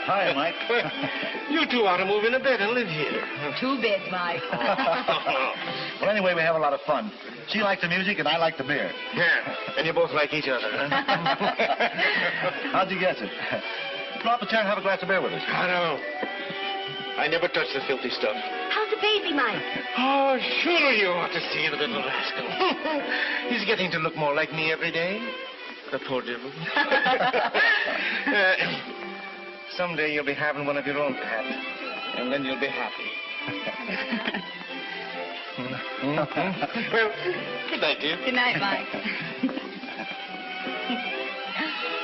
Hi, Mike. You two ought to move in a bed and live here. 2 beds, Mike. Well, anyway, we have a lot of fun. She likes the music and I like the beer. Yeah, and you both like each other. How'd you guess it? Drop a chair and have a glass of beer with us. I know. I never touch the filthy stuff. How's the baby, Mike? Oh, sure you ought to see the little rascal. He's getting to look more like me every day. The poor devil. Someday you'll be having one of your own, Pat. And then you'll be happy. Well, good night, dear. Good night, Mike.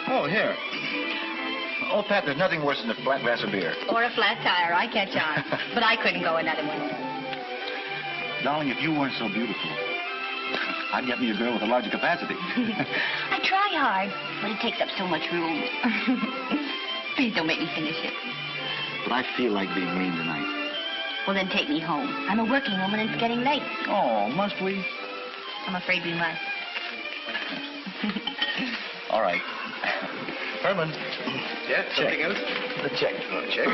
Oh, here. Oh, Pat, there's nothing worse than a flat glass of beer. Or a flat tire. I catch on. But I couldn't go another one. Darling, if you weren't so beautiful, I'd get me a girl with a larger capacity. I try hard, but it takes up so much room. Please don't make me finish it. But I feel like being mean tonight. Well, then take me home. I'm a working woman and it's getting late. Oh, must we? I'm afraid we must. All right. Herman. Yeah, something else? The check. Oh, check.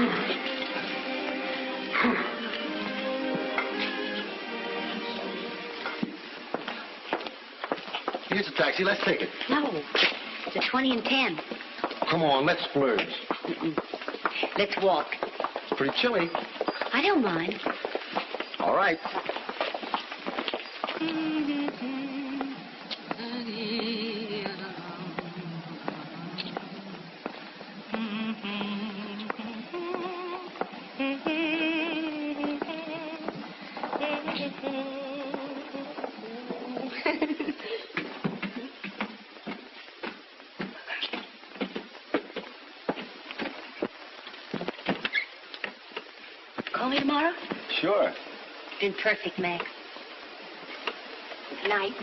Here's a taxi. Let's take it. No, it's a 20 and 10. Come on, let's splurge. Let's walk. It's pretty chilly. I don't mind. All right. Call me tomorrow? Sure. Been perfect, Max. Night.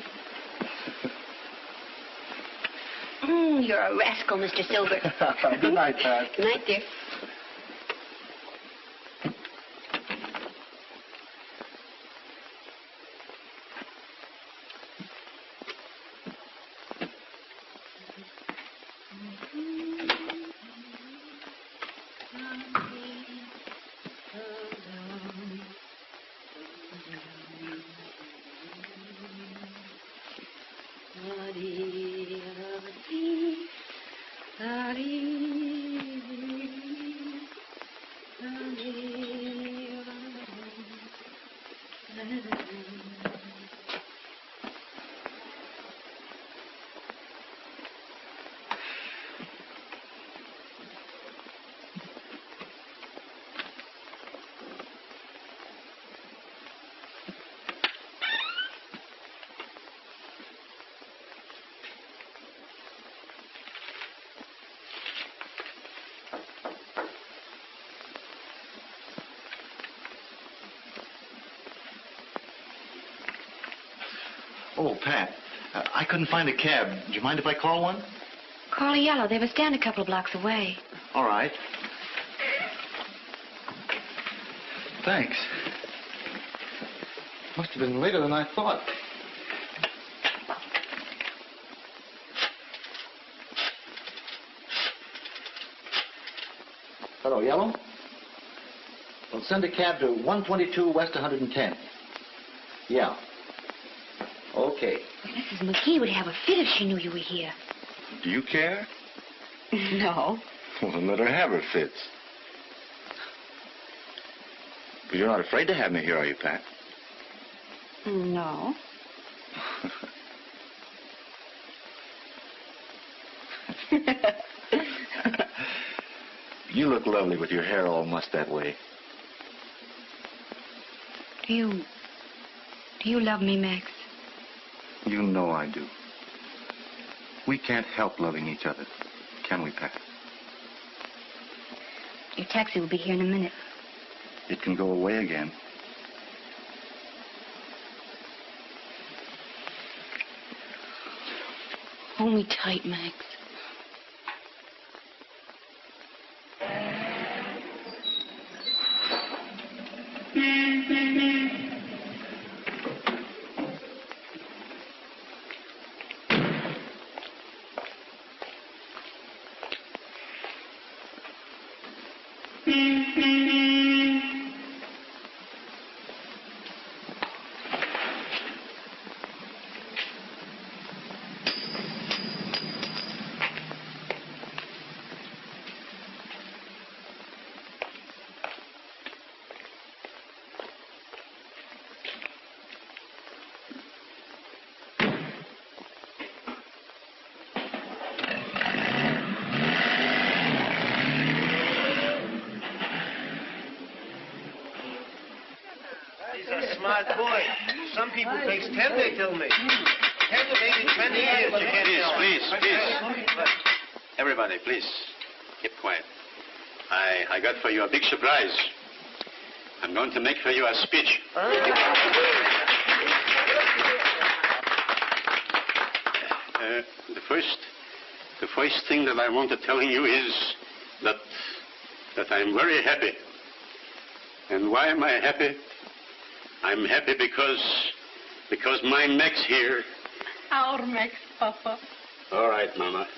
You're a rascal, Mr. Silver. Good night, Pat. Good night, dear. Oh, Pat, I couldn't find a cab. Do you mind if I call one? Call a yellow. They have a stand a couple of blocks away. All right. Thanks. Must have been later than I thought. Hello, Yellow? Well, send a cab to 122 West 110. Yeah. Okay. Mrs. McGee would have a fit if she knew you were here. Do you care? No. Well, then let her have her fits. But you're not afraid to have me here, are you, Pat? No. You look lovely with your hair all mussed that way. Do you love me, Max? You know I do. We can't help loving each other, can we, Pat? Your taxi will be here in a minute. It can go away again. Hold me tight, Max. He's a smart boy. Some people takes 10, they tell me. 10 to maybe 20 years, you can't tell. Please. Everybody, please, keep quiet. I got for you a big surprise. I'm going to make for you a speech. The first thing that I want to tell you is that I'm very happy. And why am I happy? I'm happy because my Max here. Our Max, Papa. All right, Mama,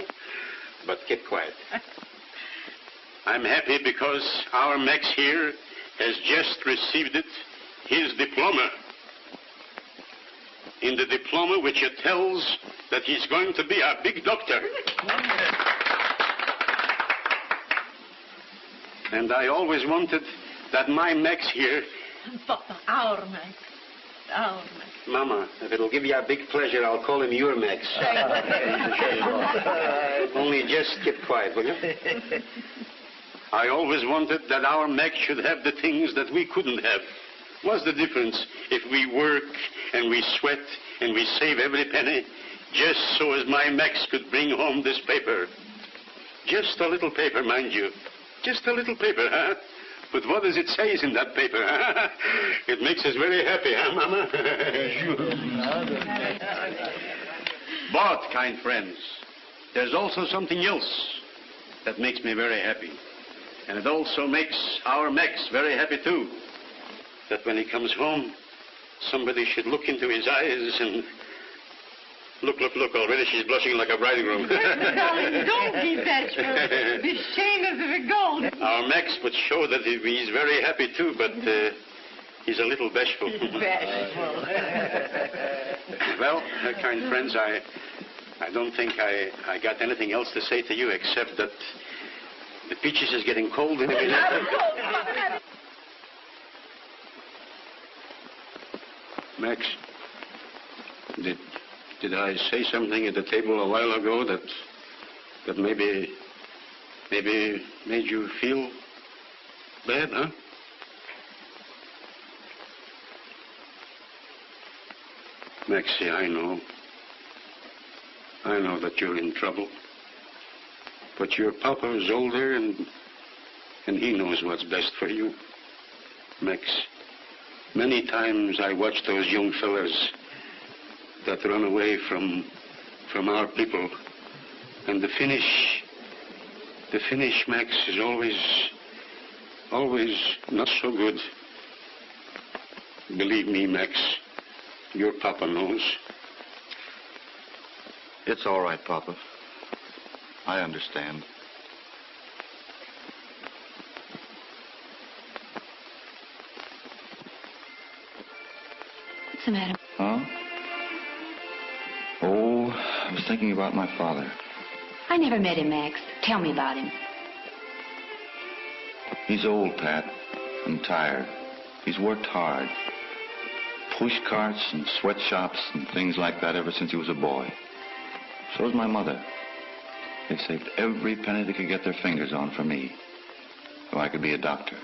but keep quiet. I'm happy because our Max here has just received his diploma. In the diploma which it tells that he's going to be a big doctor. And I always wanted that my Max here... Papa, our Max. Our Max. Mama, if it'll give you a big pleasure, I'll call him your Max. Only just keep quiet, will you? I always wanted that our Max should have the things that we couldn't have. What's the difference if we work and we sweat and we save every penny just so as my Max could bring home this paper? Just a little paper, mind you. Just a little paper, huh? But what does it say in that paper? Huh? It makes us very happy, huh, Mama? But, kind friends, there's also something else that makes me very happy. And it also makes our Max very happy, too. That when he comes home, somebody should look into his eyes and... Look, already she's blushing like a bridegroom. Darling, don't be bashful. Be shameless of a gold. Our Max would show that he's very happy, too, but he's a little bashful. Bashful. Well, kind friends, I don't think I got anything else to say to you except that the peaches is getting cold in a minute. Max, did I say something at the table a while ago that maybe made you feel bad, huh? Maxie, I know that you're in trouble. But your papa is older and he knows what's best for you. Max, many times I watch those young fellas that run away from our people. And the finish, Max, is always not so good. Believe me, Max, your papa knows. It's all right, Papa. I understand. What's the matter? Huh? Oh, I was thinking about my father. I never met him, Max. Tell me about him. He's old, Pat, and tired. He's worked hard. Push carts and sweatshops and things like that ever since he was a boy. So's my mother. They saved every penny they could get their fingers on for me, so I could be a doctor.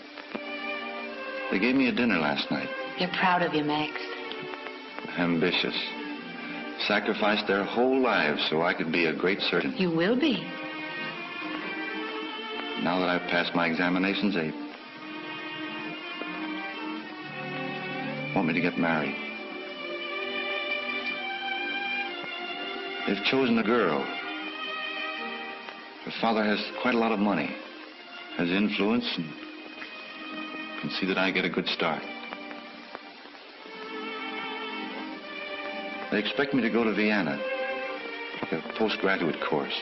They gave me a dinner last night. They're proud of you, Max. Ambitious. Sacrificed their whole lives so I could be a great surgeon. You will be. Now that I've passed my examinations, they want me to get married. They've chosen a girl. Her father has quite a lot of money, has influence, and can see that I get a good start. They expect me to go to Vienna, take a postgraduate course.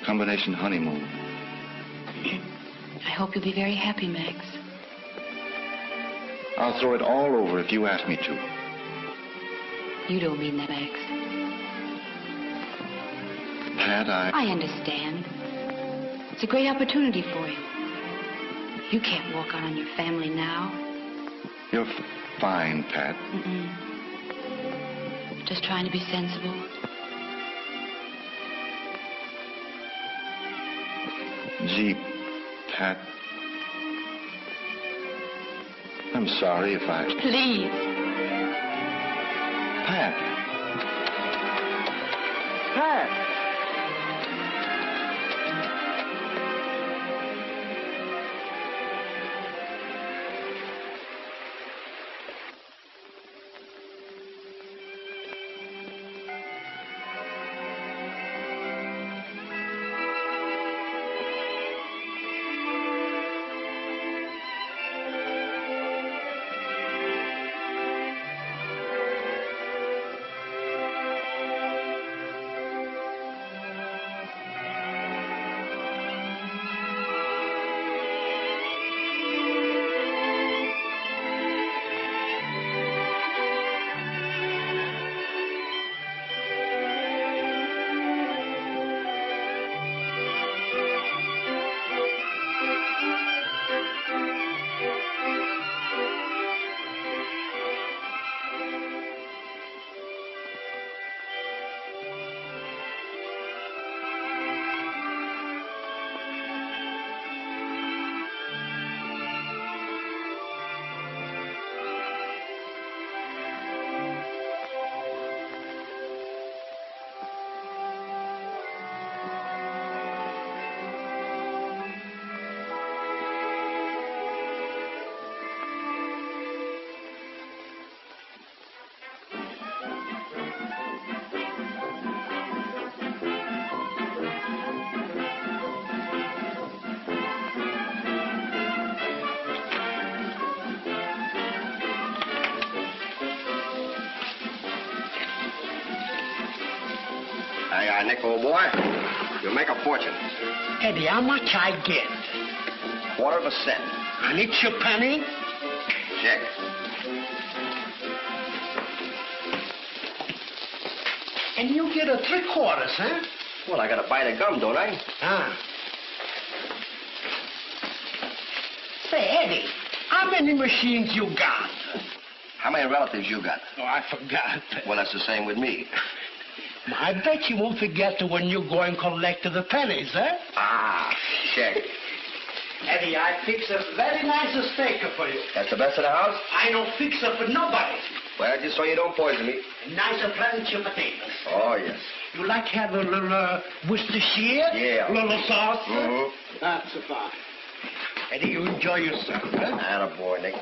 Combination honeymoon. I hope you'll be very happy, Max. I'll throw it all over if you ask me to. You don't mean that, Max. Pat, I understand. It's a great opportunity for you. You can't walk out on your family now. You're fine, Pat. Just trying to be sensible. Gee, Pat. I'm sorry if I... Please. Pat. Pat. Nick, old boy, you'll make a fortune. Eddie, how much I get? Quarter of a cent. And it's your penny? Check. And you get a 3/4, huh? Well, I gotta buy the gum, don't I? Ah. Say, Eddie, how many machines you got? How many relatives you got? Oh, I forgot. Well, that's the same with me. I bet you won't forget when you go and collect the pennies, eh? Ah, check. Eddie, I fix a very nice steak for you. That's the best in the house? I don't fix it for nobody. Well, just so you don't poison me. Nice pleasant potatoes. Oh, yes. You like to have a little Worcestershire? Yeah. A little sauce? Mm-hmm. That's fine. Eddie, you enjoy yourself, huh? Attaboy, Nick.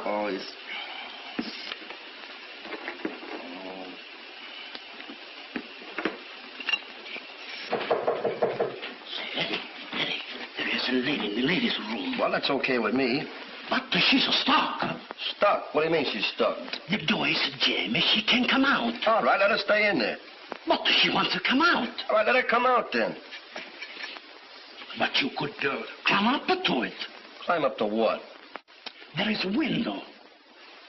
Oh, yes. Eddie, there is a lady in the ladies' room. Well, that's okay with me. But she's stuck. Stuck? What do you mean she's stuck? The door is jammed. She can't come out. All right, let her stay in there. But she wants to come out. All right, let her come out then. But you could climb up to it. Climb up to what? There is a window.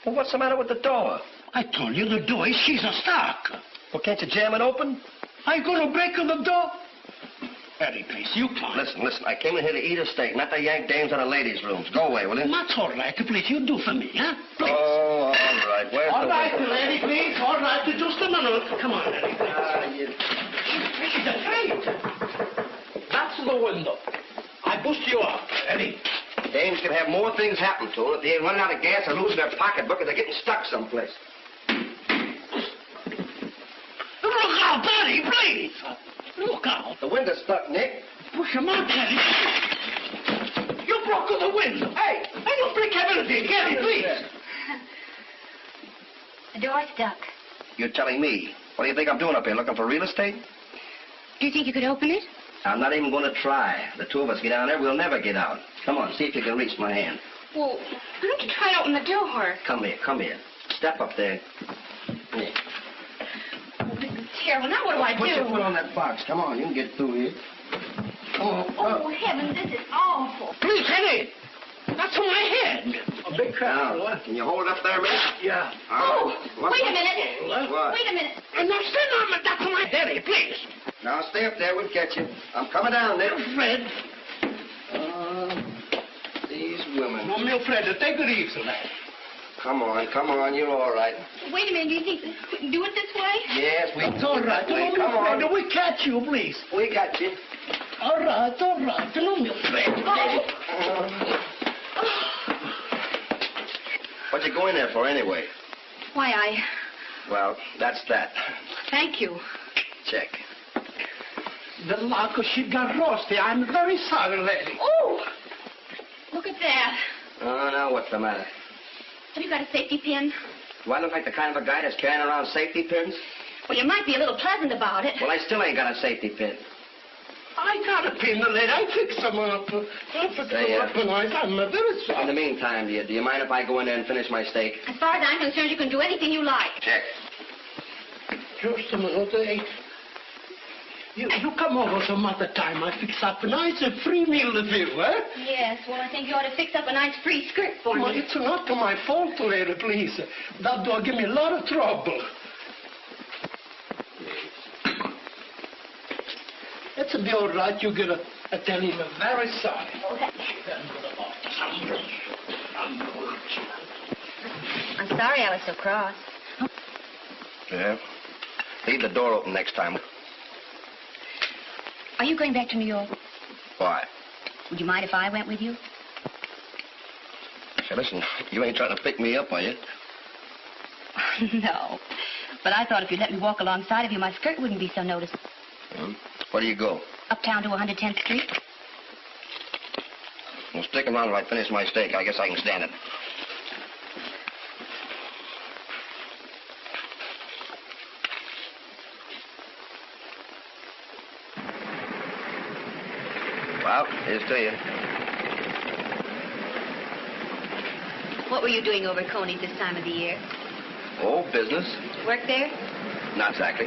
Well, what's the matter with the door? I told you the door is she's stuck. Well, can't you jam it open? Are you going to break the door? Eddie, please, you can't. Listen, I came in here to eat a steak, not to yank dames out of ladies' rooms. Go away, will you? That's all right. Please, you do for me, huh? Please. Oh, all right. Where's all the right, window? Eddie, please. All right, just a minute. Come on, Eddie, please. She's afraid. That's the window. I boost you up, Eddie. Dames can have more things happen to them if they ain't running out of gas or losing their pocketbook or they're getting stuck someplace. Look out, Eddie, please. Look out. The window's stuck, Nick. Push him out, Eddie. You broke the window. Hey, I don't break everything. Eddie, please. The door's stuck. You're telling me. What do you think I'm doing up here, looking for real estate? Do you think you could open it? I'm not even going to try. The two of us get down there, we'll never get out. Come on, see if you can reach my hand. Well, why don't you try to open the door? Come here. Step up there. Here. Cheryl. Now what do I Put your do? foot on that box. Come on, you can get through here. Come on. Oh, heavens, this is awful. Please, Eddie. That's on my head. A big crowd. Now, can you hold it up there, miss? Yeah. Oh, What? wait a minute. What? Wait a minute. Now, stand on my, that's on my head, Eddie, please. Now, stay up there. We'll get you. I'm coming down there. Fred. These women. No, meu Fred, take it easy, lad. Come on. You're all right. Wait a minute. Do you think we can do it this way? Yes, we It's all right. Wait, No, come meu Fred, on. we catch you, please. We got you. All right. No, meu Fred. Oh. What'd you go in there for, anyway? Why, Well, that's that. thank you. Check. The locker, she got rusty. I'm very sorry, lady. Oh, look at that. Oh, now what's the matter? Have you got a safety pin? Do I look like the kind of a guy that's carrying around safety pins? Well, you might be a little pleasant about it. Well, I still ain't got a safety pin. I got a pin, lady. I fix them up. I fix them up nice. I'm very In sorry. the meantime, do you mind if I go in there and finish my steak? As far as I'm concerned, you can do anything you like. Check. Just a minute, eh? You come over some other time. I fix up a nice free meal with you, eh? Yes, well, I think you ought to fix up a nice free skirt for Well, me. it's not my fault, lady, please. That dog give me a lot of trouble. It'll be all right. You get a tell him I'm very sorry. I'm sorry I was so cross. Yeah? Leave the door open next time. Are you going back to New York? Why? Would you mind if I went with you? Say, listen, you ain't trying to pick me up, are you? No. But I thought if you'd let me walk alongside of you, my skirt wouldn't be so noticeable. Where do you go? Uptown to 110th Street. Well, stick around till I finish my steak. I guess I can stand it. Well, here's to you. What were you doing over at Coney's this time of the year? Oh, business? Work there? Not exactly.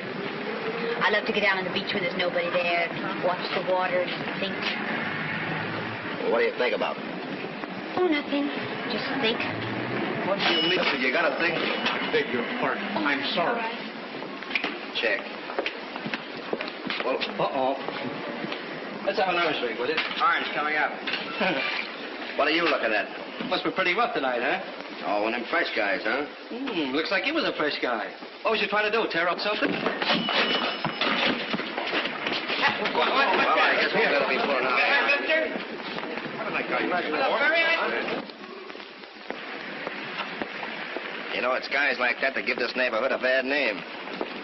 I love to get down on the beach when there's nobody there, watch the water, think. Well, what do you think about? Oh, nothing. Just think. What do you mean? Listen, you gotta think. Beg your pardon. I'm sorry. Check. Well, uh-oh. Let's have an orange drink, will you? Orange coming up. What are you looking at? Must be pretty rough tonight, huh? Oh, one of them fresh guys, huh? Looks like you was a fresh guy. What was you trying to do, tear up something? Well, I guess we'll better be pulling out. You know, it's guys like that that give this neighborhood a bad name.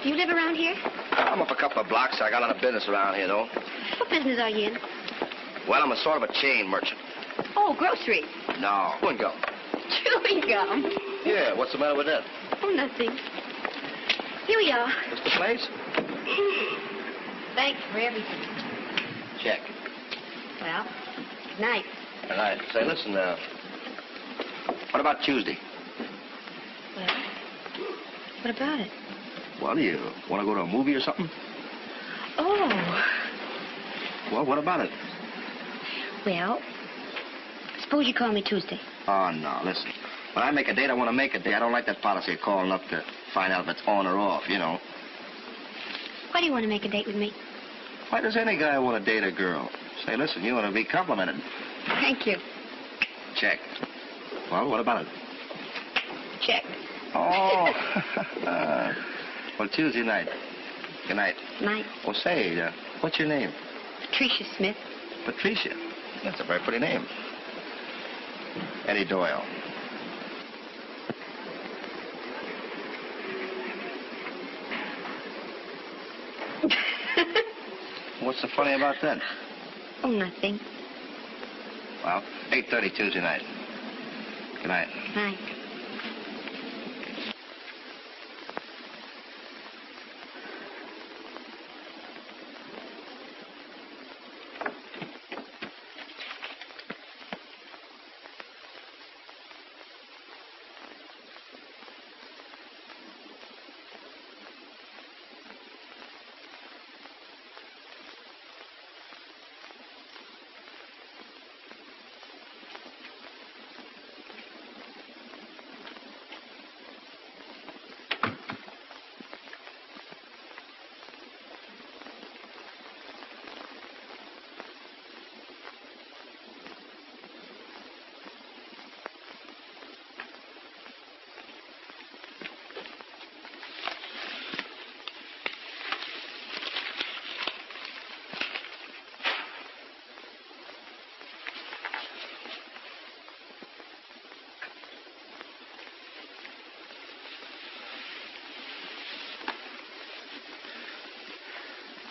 Do you live around here? I'm up a couple of blocks. I got a lot of business around here, though. What business are you in? Well, I'm a sort of a chain merchant. Oh, groceries. No. Chewing gum. Chewing gum. Yeah, what's the matter with that? Oh, nothing. Here we are. This the place? Thanks for everything. Check. Well, good night. All right. Say, listen, what about Tuesday? Well, what about it? Well, do you want to go to a movie or something? Oh, Well, what about it? well, suppose you call me Tuesday. Oh, no, listen. When I make a date, I want to make a date. I don't like that policy of calling up to find out if it's on or off, you know. Why do you want to make a date with me? Why does any guy want to date a girl? Say, listen, you want to be complimented. Thank you. Check. Well, what about it? Check. Oh. Well, Tuesday night. Good night. Night. Well, say, what's your name? Patricia Smith. Patricia. That's a very pretty name. Eddie Doyle. What's so funny about that? Oh, nothing. Well, 8:30 Tuesday night. Good night. Night.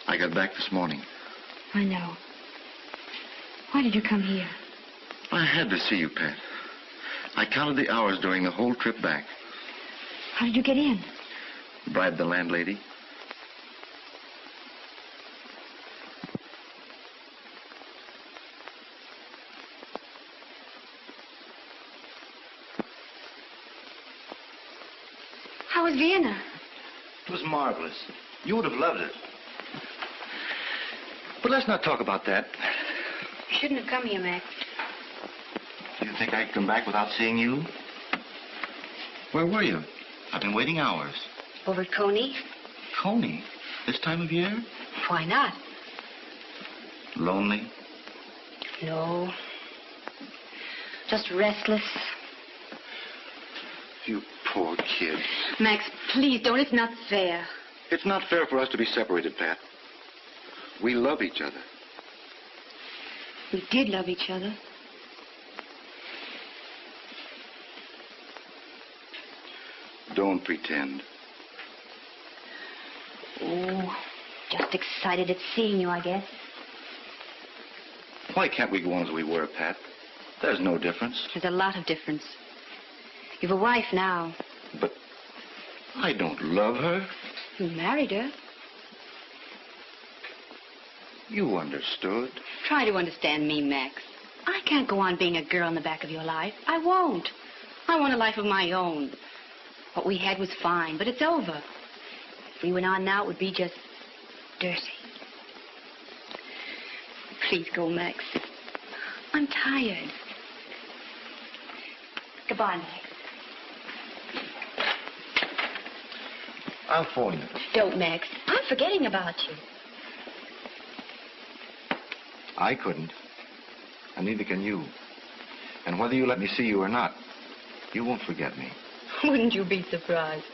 I got back this morning. I know. Why did you come here? I had to see you, Pat. I counted the hours during the whole trip back. How did you get in? Bribed the landlady. How was Vienna? It was marvelous. You would have loved it. But let's not talk about that. You shouldn't have come here, Max. Do you think I'd come back without seeing you? Where were you? I've been waiting hours. Over at Coney? Coney? This time of year? Why not? Lonely? No. Just restless. You poor kid. Max, please don't. It's not fair. It's not fair for us to be separated, Pat. We love each other. We did love each other. Don't pretend. Oh, just excited at seeing you, I guess. Why can't we go on as we were, Pat? There's no difference. There's a lot of difference. You've a wife now. But I don't love her. You married her. You understood. Try to understand me, Max. I can't go on being a girl in the back of your life. I won't. I want a life of my own. What we had was fine, but it's over. If we went on now, it would be just dirty. Please go, Max. I'm tired. Goodbye, Max. I'll phone you. Don't, Max. I'm forgetting about you. I couldn't. And neither can you. And whether you let me see you or not, you won't forget me. Wouldn't you be surprised?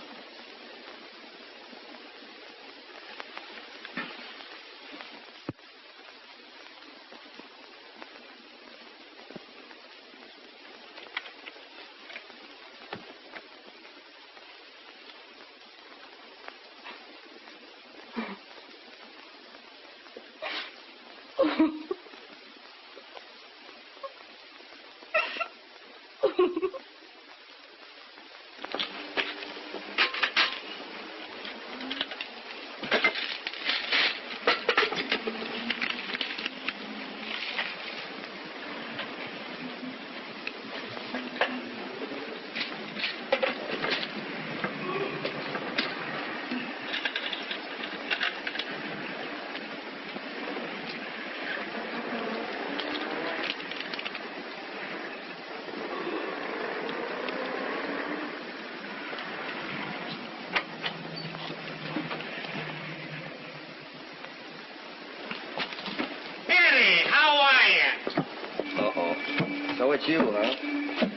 So it's you, huh?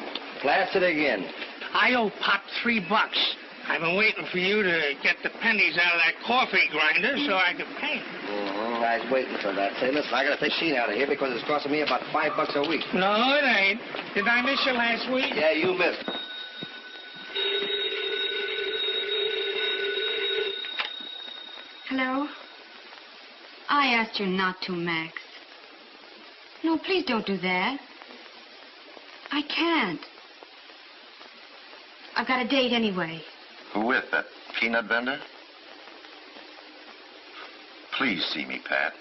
Blasted again. I owe Pop $3. I've been waiting for you to get the pennies out of that coffee grinder so I could pay. I was waiting for that. Say, listen, I got to take Sheen out of here because it's costing me about $5 a week. No, it ain't. Did I miss you last week? Yeah, you missed. Hello? I asked you not to, Max. No, please don't do that. I can't. I've got a date anyway. Who with? That peanut vendor? Please see me, Pat.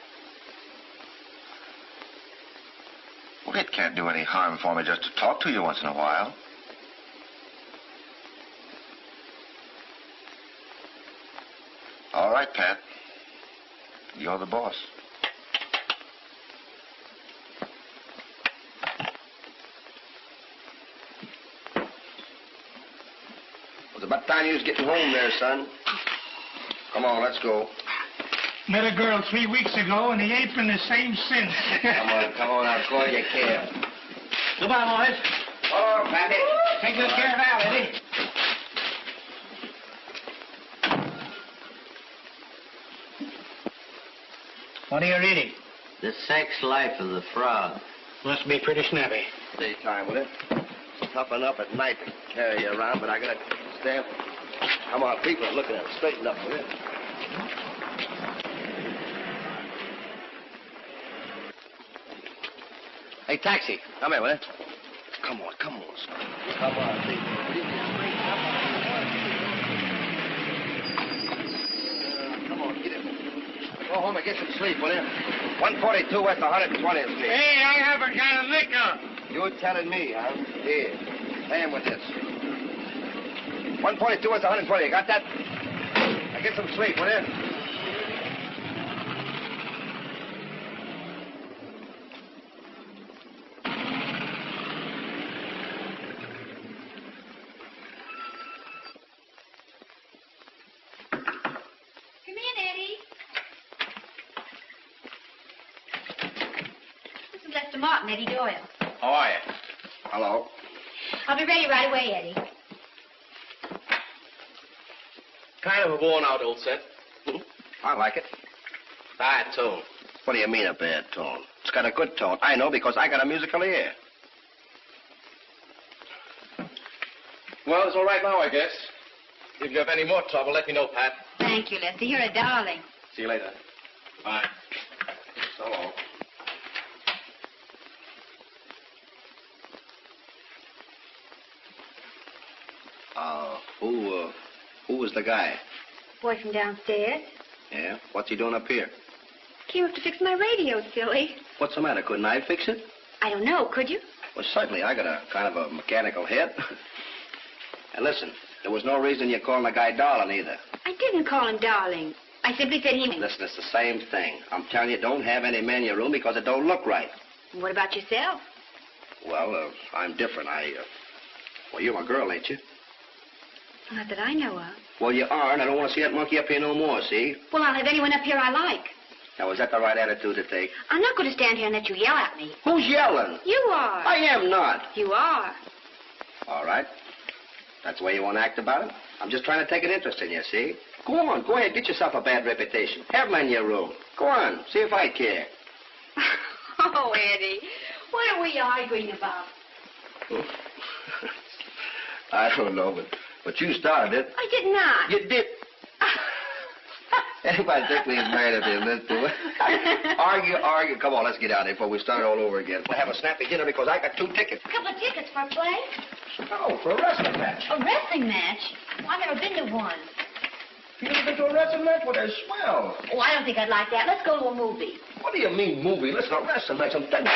Well, it can't do any harm for me just to talk to you once in a while. All right, Pat. You're the boss. It's about time you was getting home there, son. Come on, let's go. Met a girl 3 weeks ago, and he ain't been the same since. Come on, I'll call you a cab. Goodbye, boys. Oh, Pappy. Take good care of Al, Eddie. What are you reading? The Sex Life of the Frog. Must be pretty snappy. Daytime, will it? Toughen up at night to carry you around, but I gotta stand. Come on, people are looking at it. Straighten up, will it? Hey, taxi, come here, will you? Come on, come on. Come on, please. Come on, get it. Go home and get some sleep, will you? 142 West 120th Street. Hey, I haven't got a nickel. You're telling me, huh? Here, pay him with this. 142 West 120. You got that? Now get some sleep, will you? Martin, Eddie Doyle. How are you? Hello. I'll be ready right away, Eddie. Kind of a worn-out old set. I like it. Bad tone. What do you mean a bad tone? It's got a good tone. I know because I got a musical ear. Well, it's all right now, I guess. If you have any more trouble, let me know, Pat. Thank you, Lester. You're a darling. See you later. Bye. So long. Who was the guy? Boy from downstairs. Yeah? What's he doing up here? Came up to fix my radio, silly. What's the matter? Couldn't I fix it? I don't know. Could you? Well, certainly. I got a kind of a mechanical head. And listen, there was no reason you calling the guy darling either. I didn't call him darling. I simply said he... Listen, it's the same thing. I'm telling you, don't have any men in your room because it don't look right. What about yourself? Well, I'm different. Well, you're my girl, ain't you? Not that I know of. Well, you are, and I don't want to see that monkey up here no more, see? Well, I'll have anyone up here I like. Now, is that the right attitude to take? I'm not going to stand here and let you yell at me. Who's yelling? You are. I am not. You are. All right. That's the way you want to act about it? I'm just trying to take an interest in you, see? Go on, go ahead, get yourself a bad reputation. Have men in your room. Go on, see if I care. Oh, Eddie, what are we arguing about? I don't know, but you started it. I did not. You did. Anybody think we's mad at him? Let's do it. Argue. Come on, let's get out of here before we start all over again. We'll have a snappy dinner because I got 2 tickets. A couple of tickets for a play? No, for a wrestling match. A wrestling match? Well, I've never been to one. You never been to a wrestling match? Well, they're swell. Oh, I don't think I'd like that. Let's go to a movie. What do you mean, movie? Listen, a wrestling match. I'm telling you.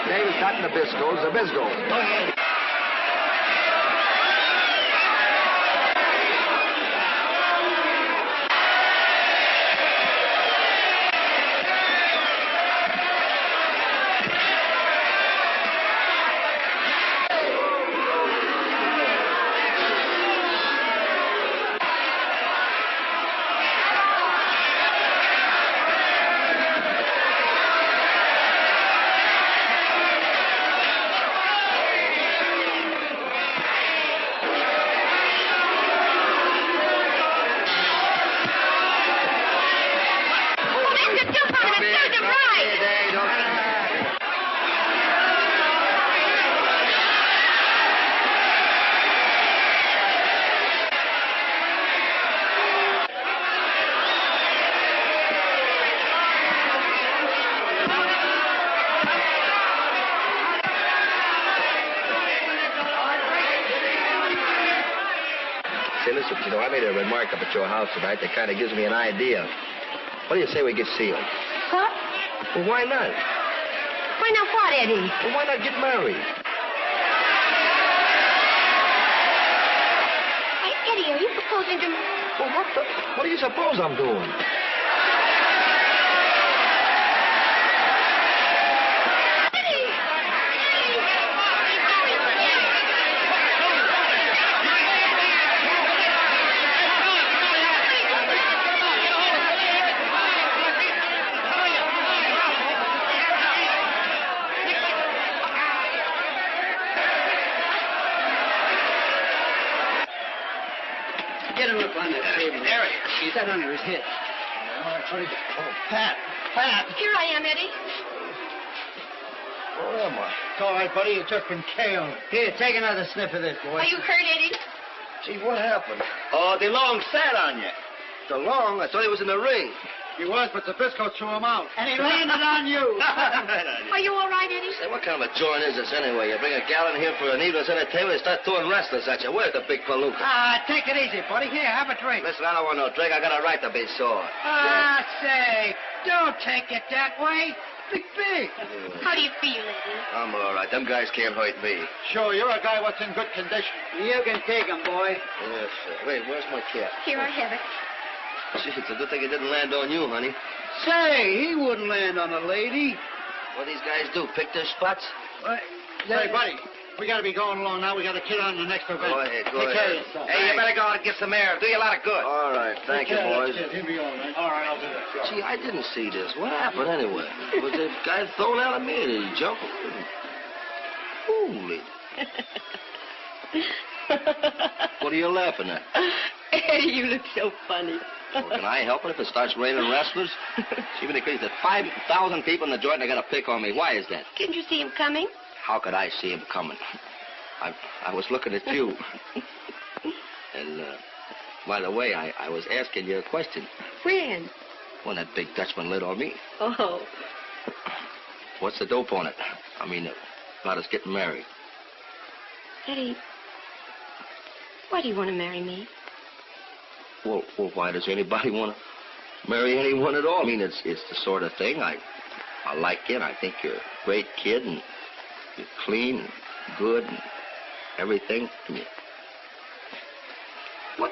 Dave's not the Biscoes, the Biscoes. listen, you know, I made a remark up at your house tonight that kind of gives me an idea. What do you say we get sealed? What? Well, why not? Why not what, Eddie? Well, why not get married? Hey, Eddie, are you proposing to... Well, what do you suppose I'm doing? Get him up on that table. There he is. He's that under his head. Oh, Pat. Here I am, Eddie. Where am I? It's all right, buddy. It's just been KO'd. Here, take another sniff of this, boy. Are you hurt, Eddie? Gee, what happened? Oh, DeLong sat on you. DeLong? I thought he was in the ring. He was, but Zabisco threw him out. And he landed on you. Are you all right, Eddie? Say, what kind of a joint is this anyway? You bring a gal in here for an evening's entertainment and start throwing wrestlers at you. Where's the big palooka? Take it easy, buddy. Here, have a drink. Listen, I don't want no drink. I got a right to be sore. Say, don't take it that way. Big. How do you feel, Eddie? I'm all right. Them guys can't hurt me. Sure, you're a guy what's in good condition. You can take him, boy. Yes, sir. Wait, where's my cap? Here, I have it. Gee, it's a good thing it didn't land on you, honey. Say, he wouldn't land on a lady. What these guys do, pick their spots? Hey, buddy, we got to be going along now. We got to get on to the next event. Go ahead, go Take care ahead. of yourself. Hey, you better go out and get some air. Do you a lot of good. All right, thank you, boys. He'll be all right. All right, I'll do that. Gee, I didn't see this. What happened anyway? Was the guy thrown out of me? Did he jump? Holy. What are you laughing at? Eddie, you look so funny. Well, can I help it if it starts raining wrestlers? Even if there's 5,000 people in the joint and they got to pick on me. Why is that? Didn't you see him coming? How could I see him coming? I was looking at you. And, by the way, I was asking you a question. When? When that big Dutchman lit on me. Oh. What's the dope on it? I mean, about us getting married. Eddie, why do you want to marry me? Well, why does anybody want to marry anyone at all? I mean, it's the sort of thing. I like you, and I think you're a great kid, and you're clean and good and everything. I mean, what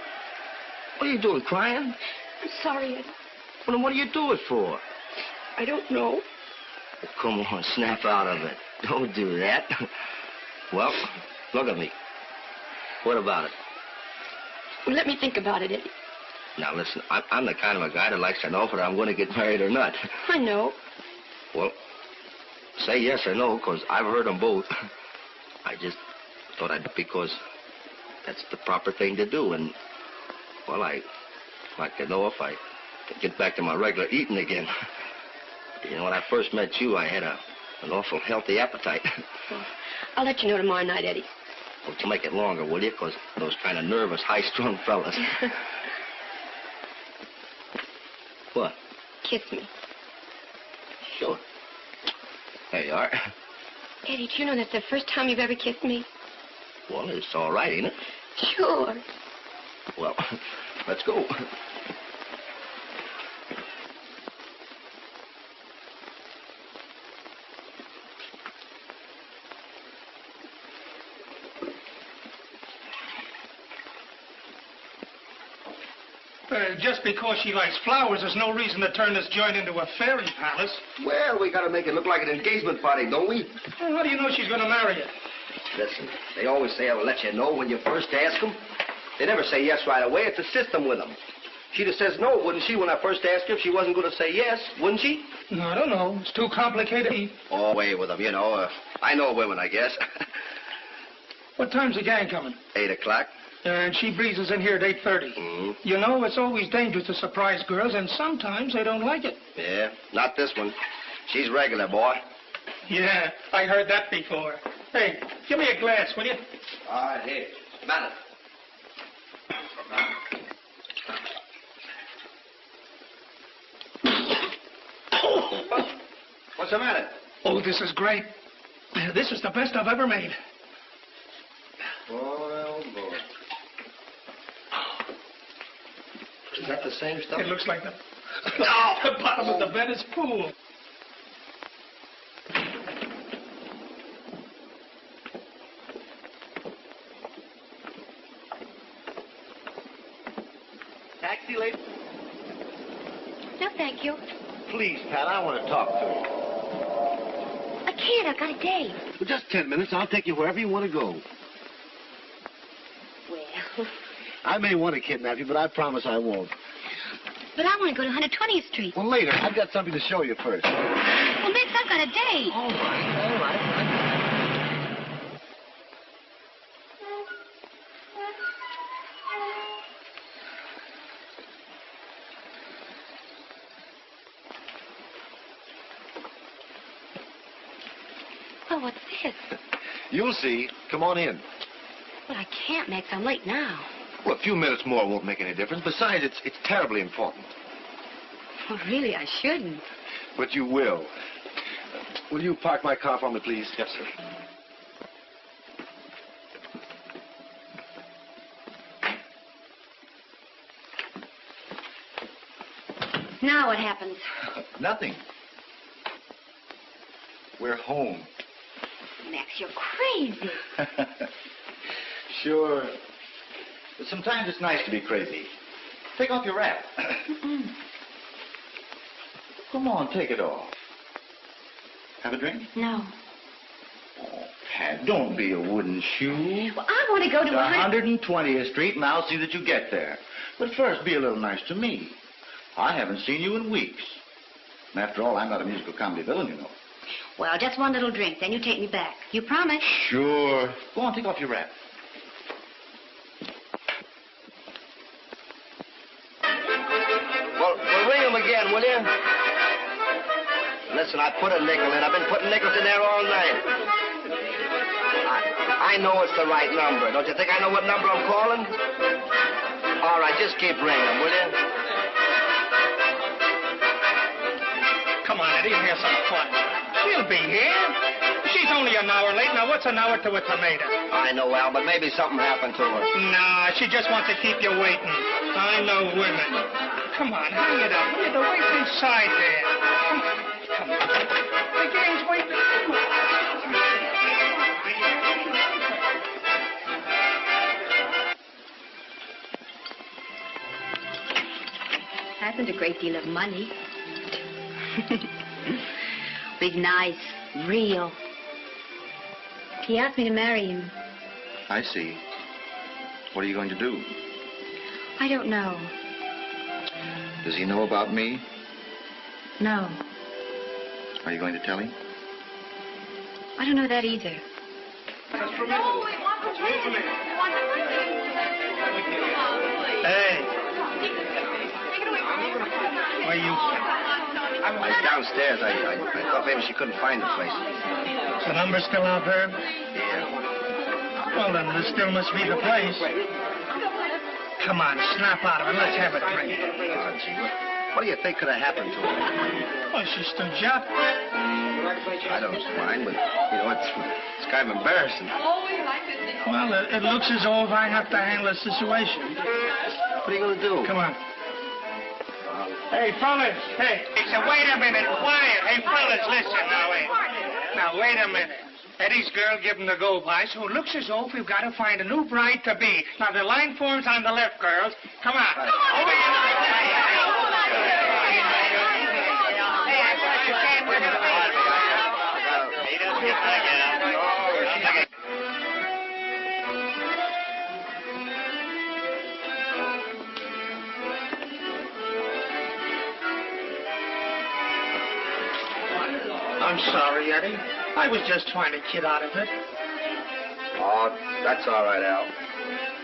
are you doing, crying? I'm sorry, Eddie. Well, then what do you do it for? I don't know. Oh, come on, snap out of it. Don't do that. Well, look at me. What about it? Well, let me think about it, Eddie. Now, listen, I'm the kind of a guy that likes to know whether I'm going to get married or not. I know. Well, say yes or no, because I've heard them both. I just thought because that's the proper thing to do. And, well, I'd like to know if I can get back to my regular eating again. You know, when I first met you, I had an awful healthy appetite. Well, I'll let you know tomorrow night, Eddie. Well, to make it longer, will you? Because those kind of nervous, high-strung fellas. What? Kiss me. Sure. There you are. Eddie, do you know that's the first time you've ever kissed me? Well, it's all right, ain't it? Sure. Well, let's go. Just because she likes flowers, there's no reason to turn this joint into a fairy palace. Well, we got to make it look like an engagement party, don't we? Well, how do you know she's going to marry you? Listen, they always say I will let you know when you first ask them. They never say yes right away. It's a system with them. She'd have says no, wouldn't she, when I first asked her if she wasn't going to say yes, wouldn't she? No, I don't know. It's too complicated. Oh, way with them, you know. I know women, I guess. What time's the gang coming? 8 o'clock. And she breezes in here at 8:30. Mm-hmm. You know, it's always dangerous to surprise girls, and sometimes they don't like it. Yeah, not this one. She's regular, boy. Yeah, I heard that before. Hey, give me a glass, will you? All right, here. Smell it. What's the matter? Oh, this is great. This is the best I've ever made. Boy, oh, boy. that the same stuff? It looks like the bottom of the Venice pool. Taxi, lady? No, thank you. Please, Pat, I want to talk to you. I can't. I've got a date. For just 10 minutes, I'll take you wherever you want to go. Well, I may want to kidnap you, but I promise I won't. but I want to go to 120th Street. Well, later. I've got something to show you first. Well, Max, I've got a date. All right. Oh, what's this? You'll see. Come on in. Well, I can't, Max. I'm late now. Well, a few minutes more won't make any difference. Besides, it's terribly important. Well, really, I shouldn't. But you will. Will you park my car for me, please? Yes, sir. Now what happens? Nothing. We're home. Max, you're crazy. Sure. But sometimes it's nice to be crazy. Take off your wrap. Come on, take it off. Have a drink? No. Oh, Pat, don't be a wooden shoe. Well, I want to go to 120th Street, and I'll see that you get there. But first, be a little nice to me. I haven't seen you in weeks. And after all, I'm not a musical comedy villain, you know. Well, just one little drink, then you take me back. You promise? Sure. Go on, take off your wrap. Well, ring him again, will you? Listen, I put a nickel in. I've been putting nickels in there all night. I know it's the right number. Don't you think I know what number I'm calling? All right, just keep ringing, will you? Come on, Eddie, here's some fun. She'll be here. She's only an hour late. Now, what's an hour to a tomato? I know, Al, but maybe something happened to her. Nah, she just wants to keep you waiting. I know women. Come on, hang it up. Will you? The wait's inside there. Come on. The game's waiting. Hasn't a great deal of money. Big, nice, real. He asked me to marry him. I see. What are you going to do? I don't know. Does he know about me? No. Are you going to tell him? I don't know that either. Hey. Where you? I was downstairs. I thought maybe she couldn't find the place. The number's still out there? Yeah. Well, then this still must be the place. Come on, snap out of it. Let's have a drink. Oh, gee, what do you think could have happened to her? Well, she stood you up. I don't mind, but, you know, it's kind of embarrassing. Well, it looks as though if I have to handle a situation. What are you going to do? Come on. Hey, fellas. Hey, wait a minute. Quiet. Hey, fellas, listen now, wait. Now, wait a minute. Eddie's girl give him the go-by, so it looks as though we've got to find a new bride-to-be. Now, the line form's on the left, girls. Come on. Over I'm sorry, Eddie. I was just trying to kid out of it. Oh, that's all right, Al.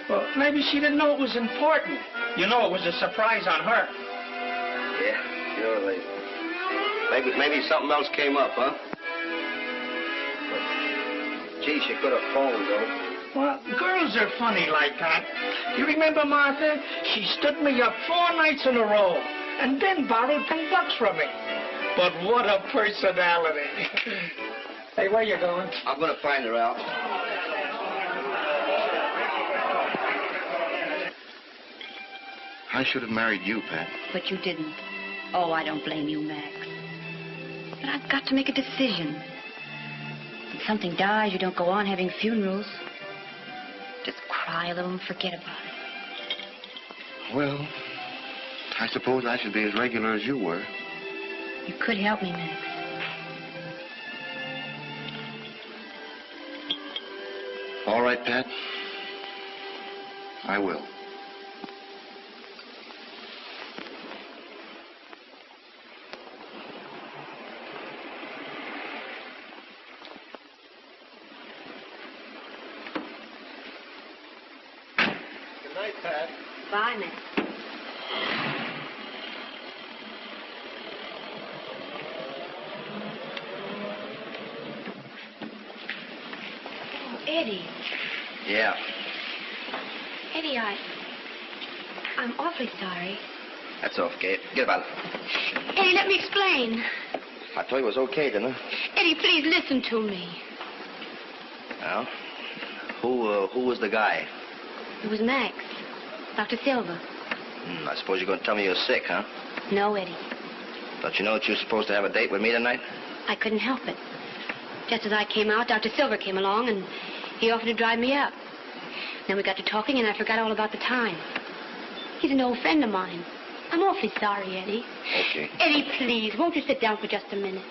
Well, maybe she didn't know it was important. You know, it was a surprise on her. Yeah, surely. Maybe something else came up, huh? But, gee, she could have phoned, though. Well, girls are funny like that. You remember, Martha? She stood me up 4 nights in a row and then borrowed $10 from me. But what a personality. Hey, where you going? I'm going to find her, Al. I should have married you, Pat. But you didn't. Oh, I don't blame you, Max. But I've got to make a decision. When something dies, you don't go on having funerals. Just cry a little and forget about it. Well, I suppose I should be as regular as you were. You could help me, Max. All right, Pat. I will. Good night, Pat. Bye, Max. Oh, Eddie. Yeah. Eddie, I'm awfully sorry. That's okay. Get about it. Eddie, let me explain. I told you it was okay, didn't I? Eddie, please listen to me. Well, who was the guy? It was Max. Dr. Silver. I suppose you're going to tell me you're sick, huh? No, Eddie. Don't you know that you're supposed to have a date with me tonight? I couldn't help it. Just as I came out, Dr. Silver came along, and he offered to drive me up. Then we got to talking, and I forgot all about the time. He's an old friend of mine. I'm awfully sorry, Eddie. Okay. Eddie, please, won't you sit down for just a minute?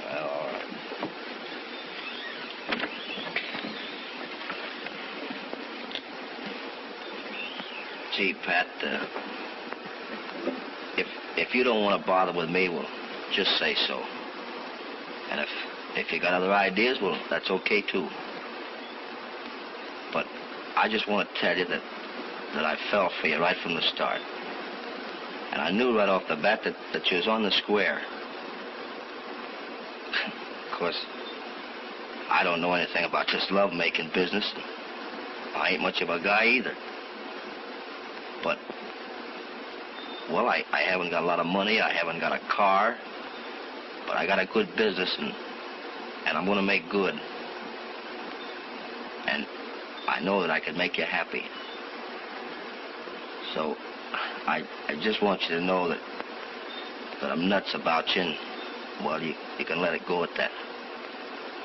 Well, all right. Gee, Pat, if you don't want to bother with me, well, just say so. And if you got other ideas, well, that's okay, too. But I just want to tell you that I fell for you right from the start. And I knew right off the bat that you was on the square. Of course, I don't know anything about this love-making business. I ain't much of a guy either. But, well, I haven't got a lot of money. I haven't got a car. But I got a good business, and I'm going to make good. And I know that I can make you happy. So, I just want you to know that I'm nuts about you, and, well, you can let it go at that.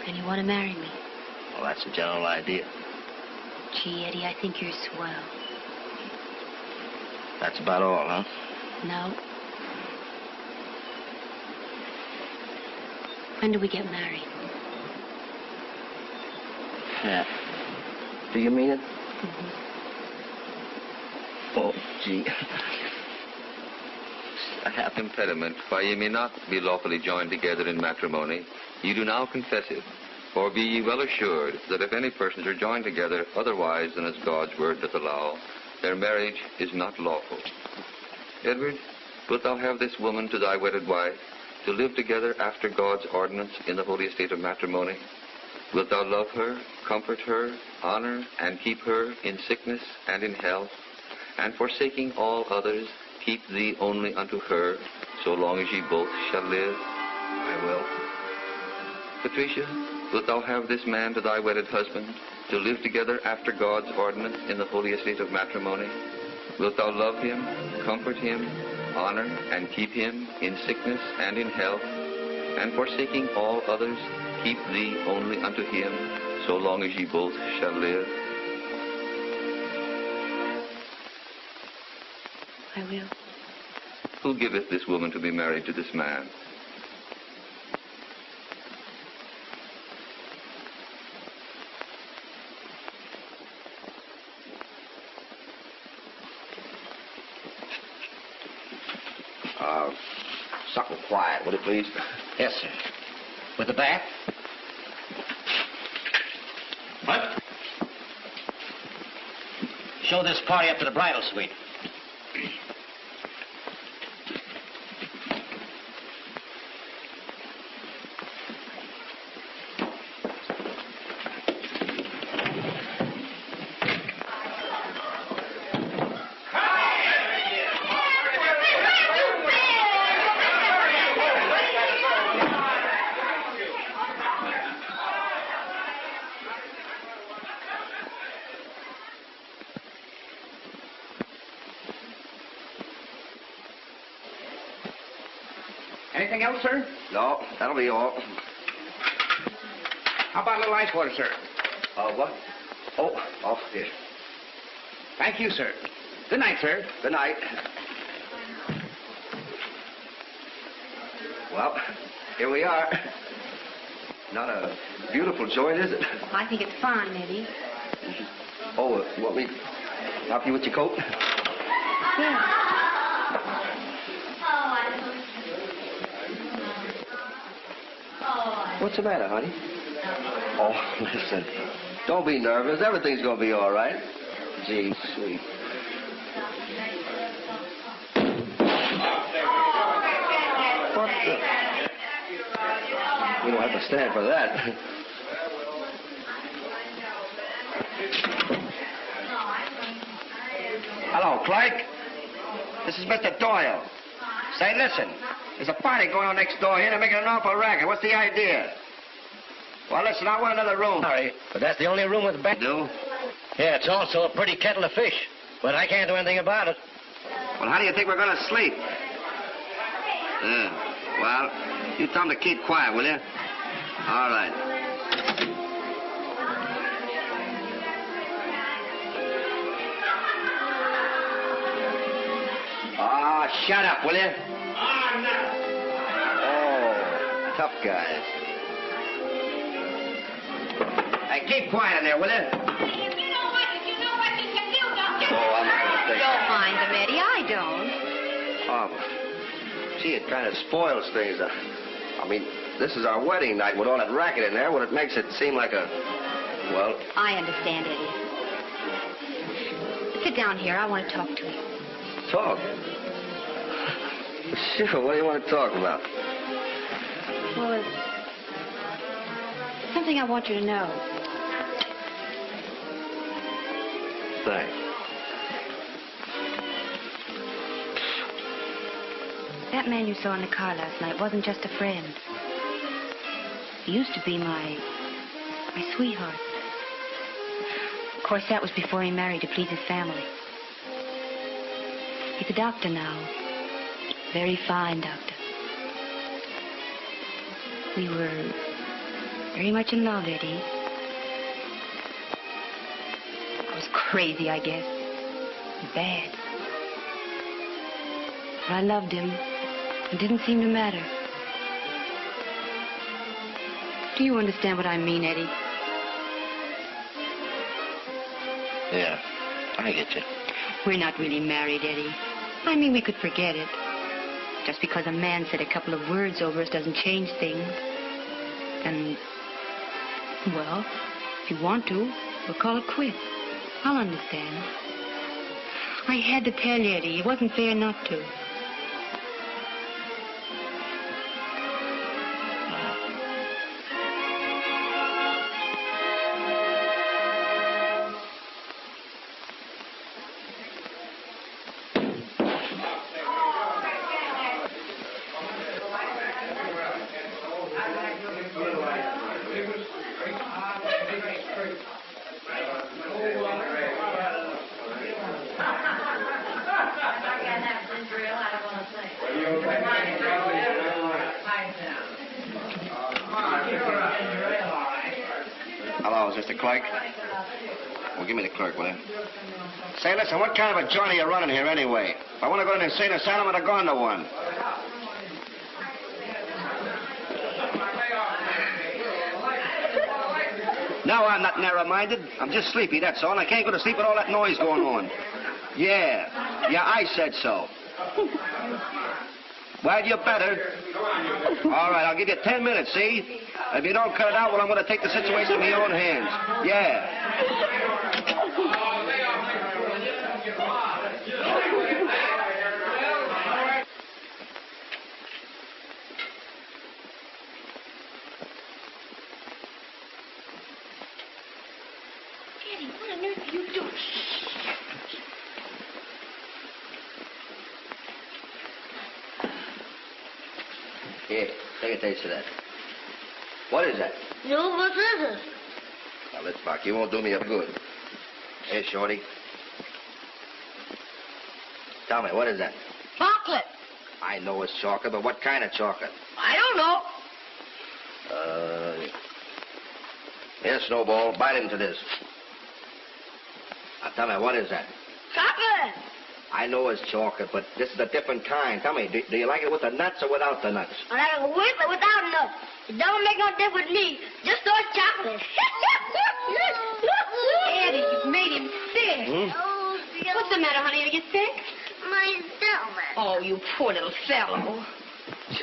And you want to marry me? Well, that's the general idea. Gee, Eddie, I think you're swell. That's about all, huh? No. When do we get married? Yeah. Do you mean it? Mm-hmm. Oh, gee. A half impediment why ye may not be lawfully joined together in matrimony, ye do now confess it. For be ye well assured that if any persons are joined together otherwise than as God's word doth allow, their marriage is not lawful. Edward, wilt thou have this woman to thy wedded wife, to live together after God's ordinance in the holy estate of matrimony? Wilt thou love her, comfort her, honor, and keep her in sickness and in health, and forsaking all others, keep thee only unto her, so long as ye both shall live? I will. Patricia, wilt thou have this man to thy wedded husband, to live together after God's ordinance in the holy estate of matrimony? Wilt thou love him, comfort him, honor, and keep him in sickness and in health, and forsaking all others, keep thee only unto him, so long as ye both shall live? I will. Who giveth this woman to be married to this man? Something quiet, would it please? Yes, sir. With a bath? What? Show this party up to the bridal suite. Anything else, sir? No, that'll be all. How about a little ice water, sir? What? Oh, here. Thank you, sir. Good night, sir. Good night. Well, here we are. Not a beautiful joint, is it? I think it's fine, Eddie. Oh, you want me to help you with your coat? Yeah. What's the matter, honey? Oh, listen. Don't be nervous. Everything's going to be all right. Gee, sweet. What the? You don't have to stand for that. Hello, Clark. This is Mr. Doyle. Say, listen. There's a party going on next door here. They're making an awful racket. What's the idea? Well, listen, I want another room. Sorry, but that's the only room with a bed. Do? Yeah, it's also a pretty kettle of fish, but I can't do anything about it. Well, how do you think we're going to sleep? Well, you tell them to keep quiet, will you? All right. Oh, shut up, will you? Oh, tough guys. Hey, keep quiet in there, will you? If you know what you can do, don't you? Oh, I'm not going to take Don't that. mind them, Eddie. I don't. Oh, gee, it kind of spoils things. I mean, this is our wedding night with all that racket in there. Well, it makes it seem like a, well... I understand, Eddie. Sit down here. I want to talk to you. Talk? Sure, what do you want to talk about? Well, it's something I want you to know. Thanks. That man you saw in the car last night wasn't just a friend. He used to be my sweetheart. Of course, that was before he married to please his family. He's a doctor now. Very fine doctor. We were very much in love, Eddie. I was crazy, I guess. Bad. But I loved him. It didn't seem to matter. Do you understand what I mean, Eddie? Yeah, I get you. We're not really married, Eddie. I mean, we could forget it. Just because a man said a couple of words over us doesn't change things. And, well, if you want to, we'll call it quits. I'll understand. I had to tell you, Eddie. It wasn't fair not to. Hello, is this the clerk? Well, give me the clerk, will you? Say, listen, what kind of a joint are you running here anyway? If I want to go to an insane asylum, I'd have gone to one. No, I'm not narrow-minded. I'm just sleepy, that's all. And I can't go to sleep with all that noise going on. Yeah, I said so. Well, you better. All right, I'll give you 10 minutes, see? If you don't cut it out, well, I'm going to take the situation in my own hands. Yeah. Eddie, what on earth are you doing? Here, take a taste of that. What is that? No, what is it? Now, let's back. You won't do me a good. Here, Shorty. Tell me, what is that? Chocolate. I know it's chocolate, but what kind of chocolate? I don't know. Here, Snowball, bite into this. Now, tell me, what is that? Chocolate. I know it's chocolate, but this is a different kind. Tell me, do you like it with the nuts or without the nuts? I like it with or without nuts. It don't make no difference with me. Just those chocolate. Eddie, you've made him sick. Oh, dear. What's the matter, honey? Are you sick? My stomach. Oh, you poor little fellow.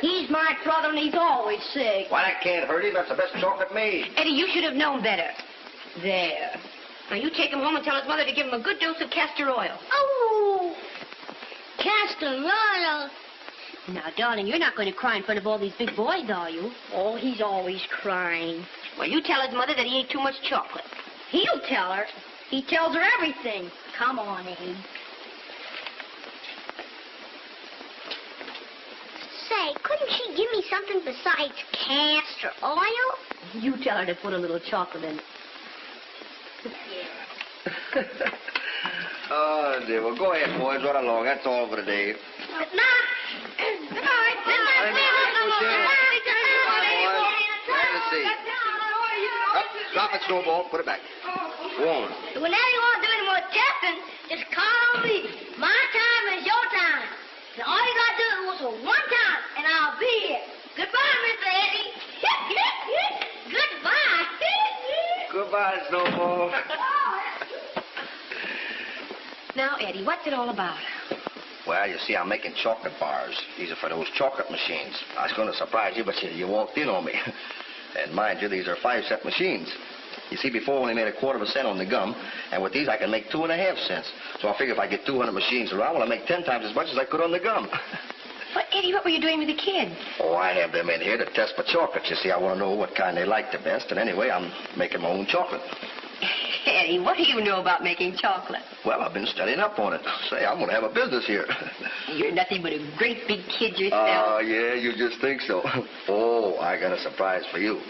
He's my brother and he's always sick. Why, that can't hurt him. That's the best chocolate made. Eddie, you should have known better. There. Now, you take him home and tell his mother to give him a good dose of castor oil. Oh, castor oil. Now, darling, you're not going to cry in front of all these big boys, are you? Oh, he's always crying. Well, you tell his mother that he ate too much chocolate. He'll tell her. He tells her everything. Come on, Eddie. Say, couldn't she give me something besides castor oil? You tell her to put a little chocolate in it. Oh, dear. Well, go ahead, boys. Run along. That's all for today. Good night. Good night. Good Drop it, Snowball. Put it back. Warm. Whenever you want to do any more testing, just call me. My time is your time. And all you got to do is whistle one time, and I'll be here. Goodbye, Mr. Eddie. Goodbye. Goodbye, Snowball. Now, Eddie, what's it all about? Well, you see, I'm making chocolate bars. These are for those chocolate machines. I was going to surprise you, but you walked in on me. And mind you, these are 5-cent machines. You see, before when they made 1/4 cent on the gum, and with these I can make 2.5 cents. So I figure if I get 200 machines around, well, I make 10 times as much as I could on the gum. But, Eddie, what were you doing with the kids? Oh, I have them in here to test for chocolates. You see, I want to know what kind they like the best. And anyway, I'm making my own chocolate. Eddie, what do you know about making chocolate? Well, I've been studying up on it. Say, I'm going to have a business here. You're nothing but a great big kid yourself. Oh, yeah, you just think so. Oh, I got a surprise for you.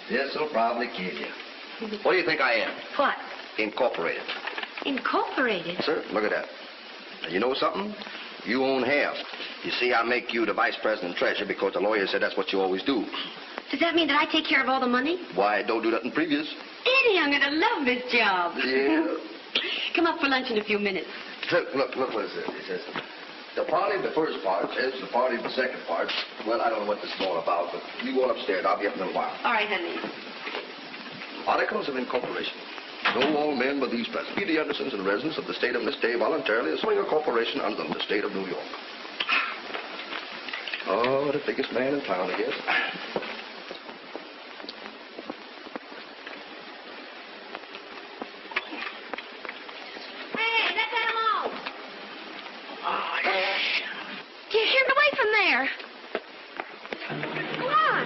This'll probably kill you. What do you think I am? What? Incorporated. Incorporated? Sir, look at that. And you know something? You own half. You see, I make you the vice president treasurer because the lawyer said that's what you always do. Does that mean that I take care of all the money? Why, don't do that in previous. Eddie, I'm going to love this job. Yeah. Come up for lunch in a few minutes. Look what it says. It says, the party of the first part is the party of the second part. Well, I don't know what this is all about, but you go upstairs. I'll be up in a little while. All right, honey. Articles of incorporation. Know all men but these present. Be the Andersons and residents of the state of this day voluntarily assuming a corporation under the state of New York. Oh, the biggest man in town, I guess. Hey, let that alone. Oh, get him away from there. Come on.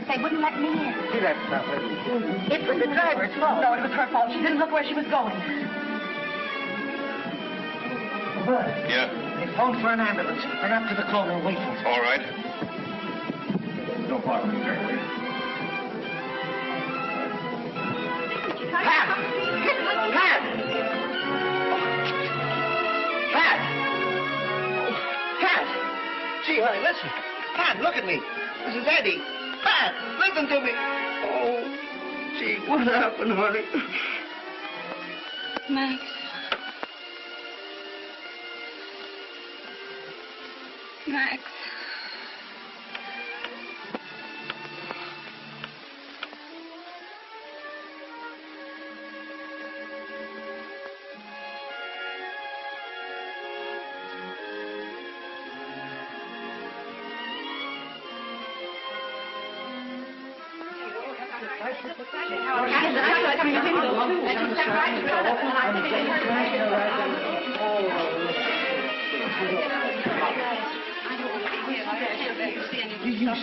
They wouldn't let me in. See that stuff? It was the driver's fault. No, it was her fault. She didn't look where she was going. Bud. Yeah? They phoned for an ambulance. They're up to the corner waiting. All right. No problem, sir. Pat! Pat! Pat! Pat! Gee, honey, listen. Pat, look at me. This is Eddie. Pat, listen to me. Oh, gee, what happened, honey? Max. Max. You